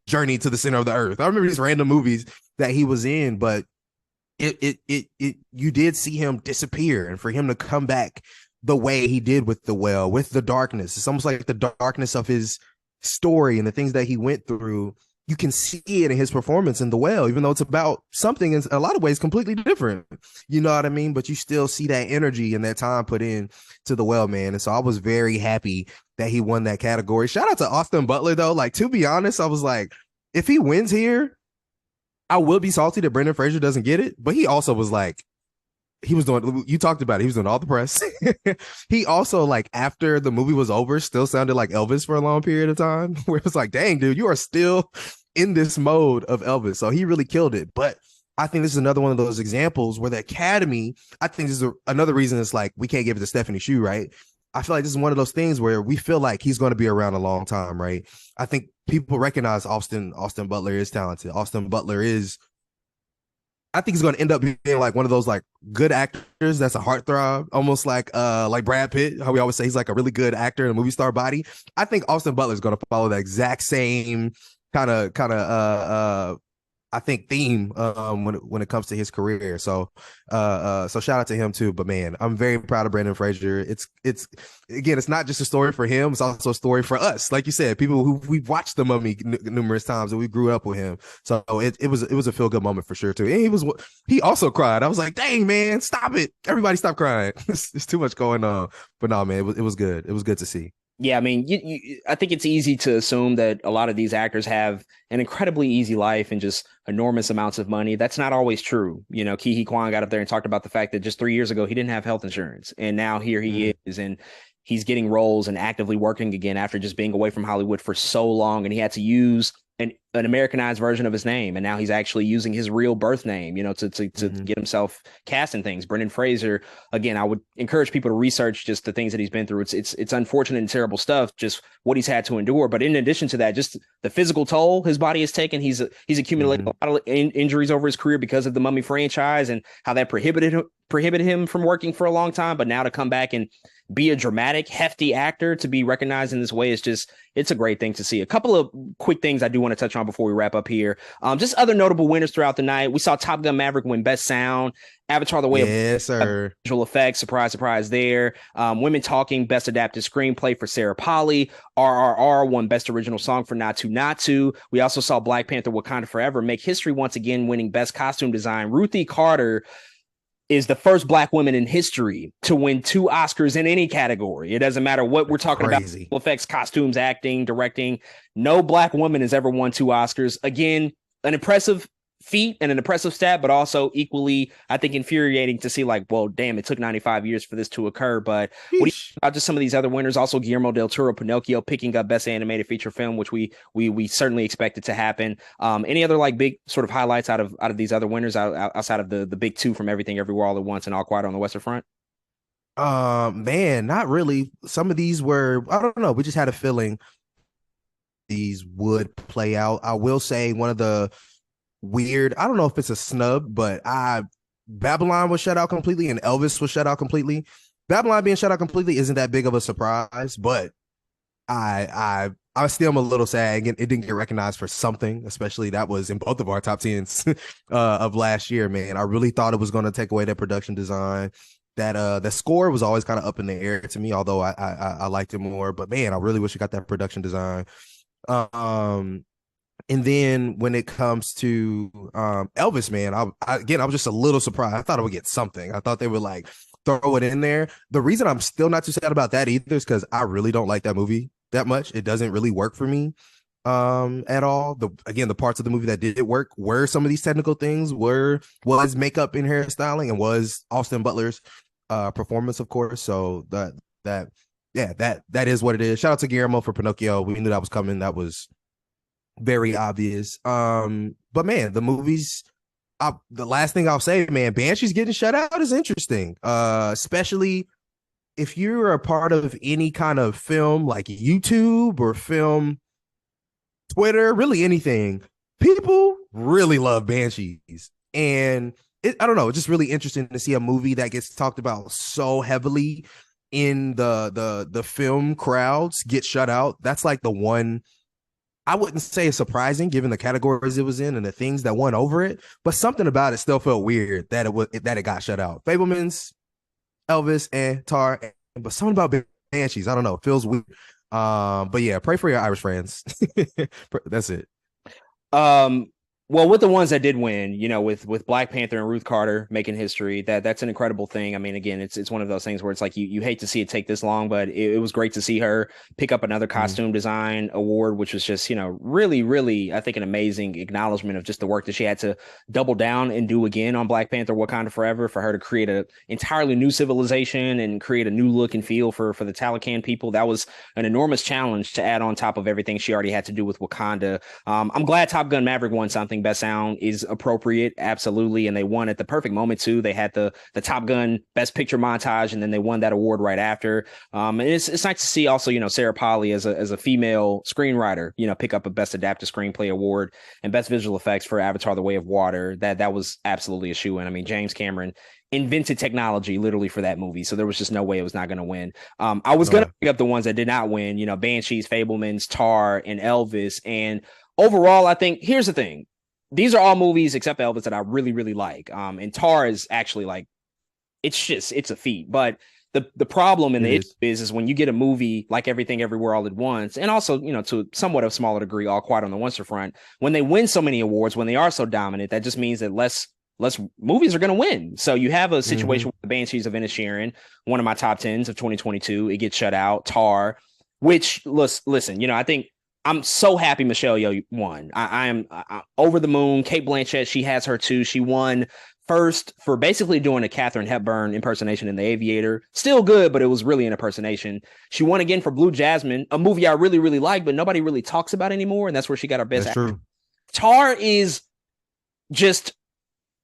Journey to the Center of the Earth. I remember these random movies that he was in, but you did see him disappear, and for him to come back the way he did with The Whale, with the darkness, it's almost like the darkness of his story and the things that he went through. You can see it in his performance in The Whale, even though it's about something in a lot of ways completely different. You know what I mean? But you still see that energy and that time put in to The Whale, man. And so I was very happy that he won that category. Shout out to Austin Butler, though. Like, to be honest, I was like, if he wins here, I will be salty that Brendan Fraser doesn't get it. But he also was like, he was doing, you talked about it, he was doing all the press. He also, like, after the movie was over, still sounded like Elvis for a long period of time, where it was like, dang, dude, you are still in this mode of Elvis. So he really killed it. But I think this is another one of those examples where the Academy, I think this is another reason it's like, we can't give it to Stephanie Hsu, right? I feel like this is one of those things where we feel like he's going to be around a long time, right? I think people recognize Austin Butler is talented. Austin Butler is, I think he's going to end up being like one of those like good actors that's a heartthrob, almost like Brad Pitt, how we always say he's like a really good actor in a movie star body. I think Austin Butler is going to follow that exact same kind of I think theme when it comes to his career. So shout out to him too. But man, I'm very proud of Brendan Fraser. It's again, it's not just a story for him, it's also a story for us. Like you said, people who we've watched The Mummy numerous times and we grew up with him. So it was a feel good moment for sure too. And he also cried. I was like, dang man, stop it. Everybody stop crying. It's too much going on. But no, man, it was good. It was good to see. Yeah, I mean, I think it's easy to assume that a lot of these actors have an incredibly easy life and just enormous amounts of money. That's not always true. Ke Huy Quan got up there and talked about the fact that just 3 years ago, he didn't have health insurance. And now here he is, and he's getting roles and actively working again after just being away from Hollywood for so long. And he had to use an Americanized version of his name, and now he's actually using his real birth name, to get himself cast in things. Brendan Fraser, again, I would encourage people to research just the things that he's been through. It's unfortunate and terrible stuff, just what he's had to endure. But in addition to that, just the physical toll his body has taken. He's accumulated a lot of injuries over his career because of the Mummy franchise and how that prohibited him from working for a long time. But now to come back and be a dramatic, hefty actor, to be recognized in this way it's a great thing to see. A couple of quick things I do want to touch on before we wrap up here. Just other notable winners throughout the night. We saw Top Gun Maverick win Best Sound. Avatar: The Way of Visual Effects, surprise there. Women Talking, Best Adapted Screenplay for Sarah Polley. RRR won Best Original Song for Natu Natu. We also saw Black Panther: Wakanda Forever make history once again, winning Best Costume Design. Ruthie Carter is the first Black woman in history to win 2 Oscars in any category. It doesn't matter what we're talking about. Effects, costumes, acting, directing. No Black woman has ever won 2 Oscars. Again, an impressive feat and an impressive stat, but also equally, I think, infuriating to see like, well, damn, it took 95 years for this to occur. But what do you Sheesh. think about just some of these other winners? Also, Guillermo del Toro, Pinocchio picking up Best Animated Feature Film, which we certainly expected to happen. Any other like big sort of highlights out of these other winners outside of the big two from Everything Everywhere All at Once and All Quiet on the Western Front? Man, not really. Some of these were, I don't know, we just had a feeling these would play out. I will say one of the weird, I don't know if it's a snub, but Babylon was shut out completely and Elvis was shut out completely. Babylon being shut out completely isn't that big of a surprise, but I still am a little sad it didn't get recognized for something, especially that was in both of our top tens of last year, man. I really thought it was going to take away that production design. That the score was always kind of up in the air to me, although I liked it more. But man, I really wish I got that production design. Um, and then when it comes to Elvis, man, again I was just a little surprised. I thought it would get something. I thought they would like throw it in there. The reason I'm still not too sad about that either is because I really don't like that movie that much. It doesn't really work for me at all. The parts of the movie that did work were some of these technical things, was makeup and hairstyling, and was Austin Butler's performance, of course. So that is what it is. Shout out to Guillermo for Pinocchio. We knew that was coming. That was very obvious. But man, the movies, the last thing I'll say, man, Banshees getting shut out is interesting. Especially if you're a part of any kind of film like YouTube or film Twitter, really anything, people really love Banshees. And I don't know, it's just really interesting to see a movie that gets talked about so heavily in the film crowds get shut out. That's like the one, I wouldn't say it's surprising given the categories it was in and the things that won over it, but something about it still felt weird that it got shut out. Fablemans, Elvis, and Tar, but something about Banshees, I don't know, it feels weird. But yeah, pray for your Irish friends. That's it. Well, with the ones that did win, with Black Panther and Ruth Carter making history, that's an incredible thing. I mean, again, it's one of those things where it's like you hate to see it take this long, but it was great to see her pick up another costume design award, which was just, really, really, I think, an amazing acknowledgement of just the work that she had to double down and do again on Black Panther Wakanda Forever, for her to create an entirely new civilization and create a new look and feel for the Talokan people. That was an enormous challenge to add on top of everything she already had to do with Wakanda. I'm glad Top Gun Maverick won something. Best Sound is appropriate, absolutely, and they won at the perfect moment too. They had the Top Gun Best Picture montage, and then they won that award right after. And it's nice to see also, Sarah Polley as a female screenwriter, pick up a Best Adapted Screenplay award and Best Visual Effects for Avatar: The Way of Water. That was absolutely a shoe-in. I mean, James Cameron invented technology literally for that movie, so there was just no way it was not going to win. I was going to pick up the ones that did not win, Banshees, Fablemans, Tar, and Elvis. And overall, I think here's the thing. These are all movies except Elvis that I really, really like. And Tar is actually like, it's a feat. But the problem in the issue is when you get a movie like Everything Everywhere All at Once, and also, to somewhat of a smaller degree, All Quiet on the Western Front, when they win so many awards, when they are so dominant, that just means that less movies are going to win. So you have a situation with the Banshees of Inisherin, one of my top 10s of 2022. It gets shut out. Tar, which, listen, I think I'm so happy Michelle Yeoh won. I'm over the moon. Cate Blanchett, she has her too. She won first for basically doing a Katharine Hepburn impersonation in The Aviator. Still good, but it was really an impersonation. She won again for Blue Jasmine, a movie I really, really like, but nobody really talks about anymore, and that's where she got her best actress. True. Tar is just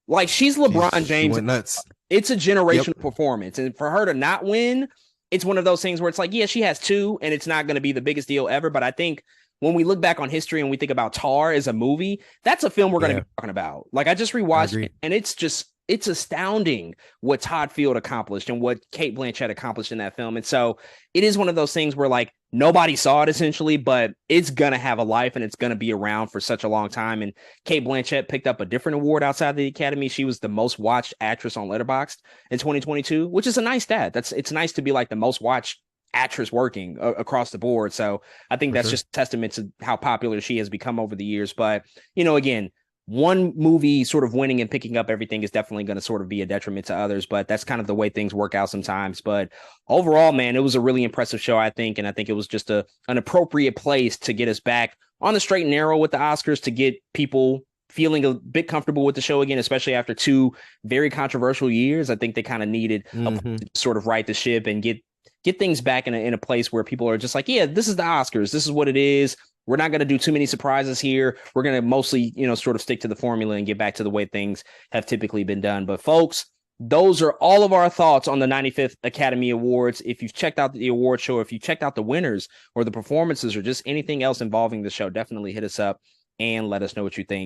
like, she's LeBron James. She went nuts. It's a generational performance, and for her to not win, it's one of those things where it's like, yeah, she has two, and it's not going to be the biggest deal ever, but I think when we look back on history and we think about Tar as a movie, that's a film we're going to be talking about. Like, I just rewatched it, and it's astounding what Todd Field accomplished and what Cate Blanchett accomplished in that film. And so it is one of those things where, like, nobody saw it essentially, but it's going to have a life and it's going to be around for such a long time. And Cate Blanchett picked up a different award outside the Academy. She was the most watched actress on Letterboxd in 2022, which is a nice stat. It's nice to be like the most watched actress working across the board. So I think that's just a testament to how popular she has become over the years. But, again, one movie sort of winning and picking up everything is definitely going to sort of be a detriment to others, but that's kind of the way things work out sometimes. But overall, man, it was a really impressive show, I think. And I think it was just an appropriate place to get us back on the straight and narrow with the Oscars, to get people feeling a bit comfortable with the show again, especially after 2 very controversial years. I think they kind of needed a sort of right the ship and get things back in a place where people are just like, yeah, this is the Oscars. This is what it is. We're not going to do too many surprises here. We're going to mostly, sort of stick to the formula and get back to the way things have typically been done. But folks, those are all of our thoughts on the 95th Academy Awards. If you've checked out the award show, if you checked out the winners or the performances or just anything else involving the show, definitely hit us up and let us know what you think.